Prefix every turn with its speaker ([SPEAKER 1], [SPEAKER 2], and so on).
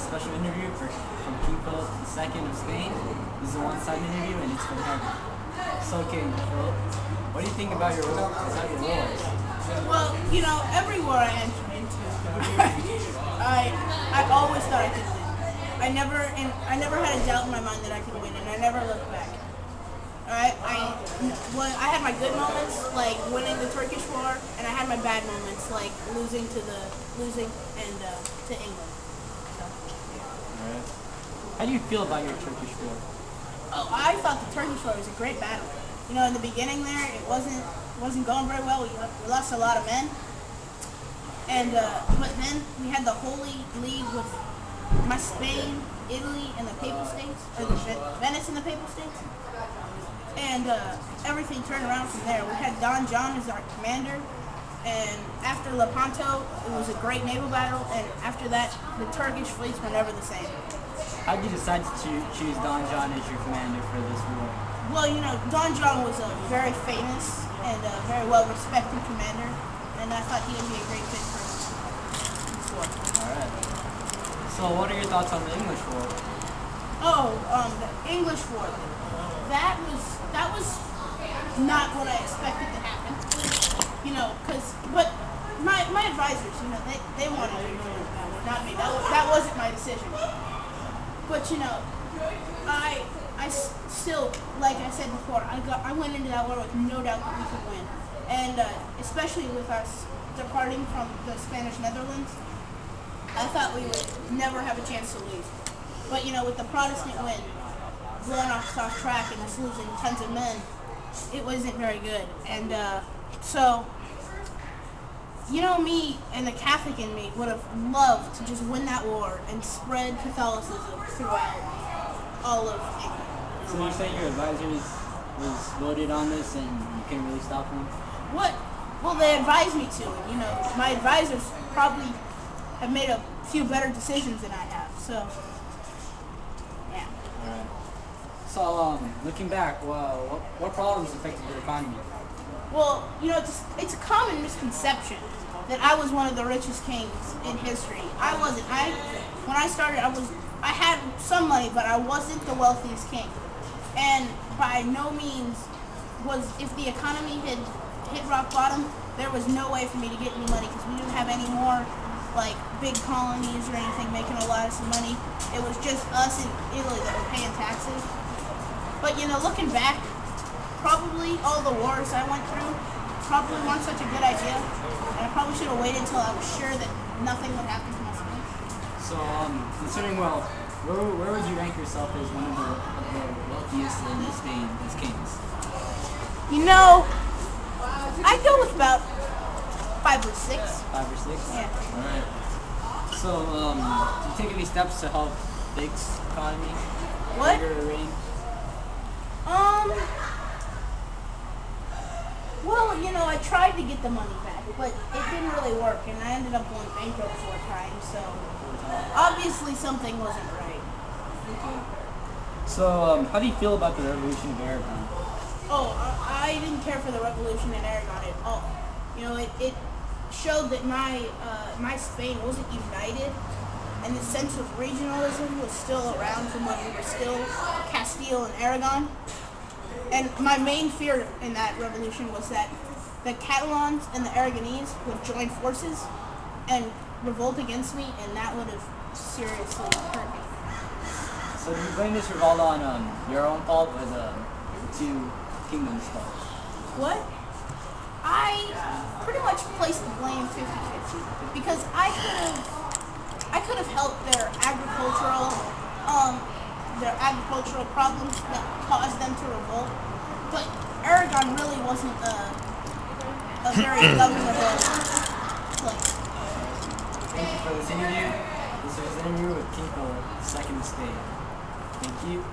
[SPEAKER 1] special interview from CLIP0059 of Spain. This is a one-sided interview and it's from heaven. So, King, what do you think about your wars?
[SPEAKER 2] Well, you know, every war I enter into, I always thought I could win. I never had a doubt in my mind that I could win, and I never looked back. Alright, I had my good moments, like winning the Turkish war, and I had my bad moments, like losing to England. So, yeah.
[SPEAKER 1] Alright. How do you feel about your Turkish war?
[SPEAKER 2] Oh, I thought the Turkish war was a great battle. You know, in the beginning there, it wasn't going very well. We lost a lot of men, and but then we had the Holy League with Spain, Italy, and the Papal States, or Venice and the Papal States. And everything turned around from there. We had Don John as our commander, and after Lepanto, it was a great naval battle, and after that, the Turkish fleets were never the same.
[SPEAKER 1] How did you decide to choose Don John as your commander for this war?
[SPEAKER 2] Well, you know, Don John was a very famous and very well-respected commander, and I thought he would be a great fit for this war.
[SPEAKER 1] Alright. So, what are your thoughts on the English war?
[SPEAKER 2] Oh, the English war. That was not what I expected to happen. You know, but my advisors, you know, they wanted to do it, not me. That wasn't my decision. But you know, I still, like I said before, I went into that war with no doubt that we could win, and especially with us departing from the Spanish Netherlands, I thought we would never have a chance to lose. But you know, with the Protestant wind blowing us off track and us losing tons of men, it wasn't very good. And so, you know, me and the Catholic in me would have loved to just win that war and spread Catholicism throughout all of England.
[SPEAKER 1] So you're saying your advisors was voted on this and you couldn't really stop them?
[SPEAKER 2] What? Well, they advised me to. You know, my advisors probably have made a few better decisions than I have. So, yeah.
[SPEAKER 1] Alright. So, looking back, what problems affected your economy?
[SPEAKER 2] Well, you know, it's a common misconception that I was one of the richest kings in history. I wasn't. When I started, I had some money, but I wasn't the wealthiest king. And by no means if the economy had hit rock bottom, there was no way for me to get any money because we didn't have any more like big colonies or anything making a lot of money. It was just us in Italy that were paying taxes. But you know, looking back, probably all the wars I went through probably weren't such a good idea, and I probably should have waited until I was sure that nothing would happen to my son.
[SPEAKER 1] So, considering wealth, where would you rank yourself as one of the wealthiest in Spain as kings?
[SPEAKER 2] You know, I'd go with about 5 or 6.
[SPEAKER 1] 5 or 6?
[SPEAKER 2] Yeah.
[SPEAKER 1] Alright. So, do you take any steps to help Big's economy?
[SPEAKER 2] What?
[SPEAKER 1] Your reign?
[SPEAKER 2] Well, you know, I tried to get the money back, but it didn't really work, and I ended up going bankrupt 4 times, so obviously something wasn't right.
[SPEAKER 1] Okay. So, how do you feel about the revolution of Aragon?
[SPEAKER 2] Oh, I didn't care for the revolution in Aragon at all. You know, it showed that my Spain wasn't united, and the sense of regionalism was still around from when we were still Castile and Aragon. And my main fear in that revolution was that the Catalans and the Aragonese would join forces and revolt against me, and that would have seriously hurt me.
[SPEAKER 1] So do you blame this revolt on your own fault or the two kingdoms' fault?
[SPEAKER 2] What? I pretty much placed the blame 50-50 because I could have helped their agricultural problems that caused them to revolt, but Aragon really wasn't a very governable place.
[SPEAKER 1] Thank you for this interview. This was an interview with CLIP0059 of Spain. Thank you.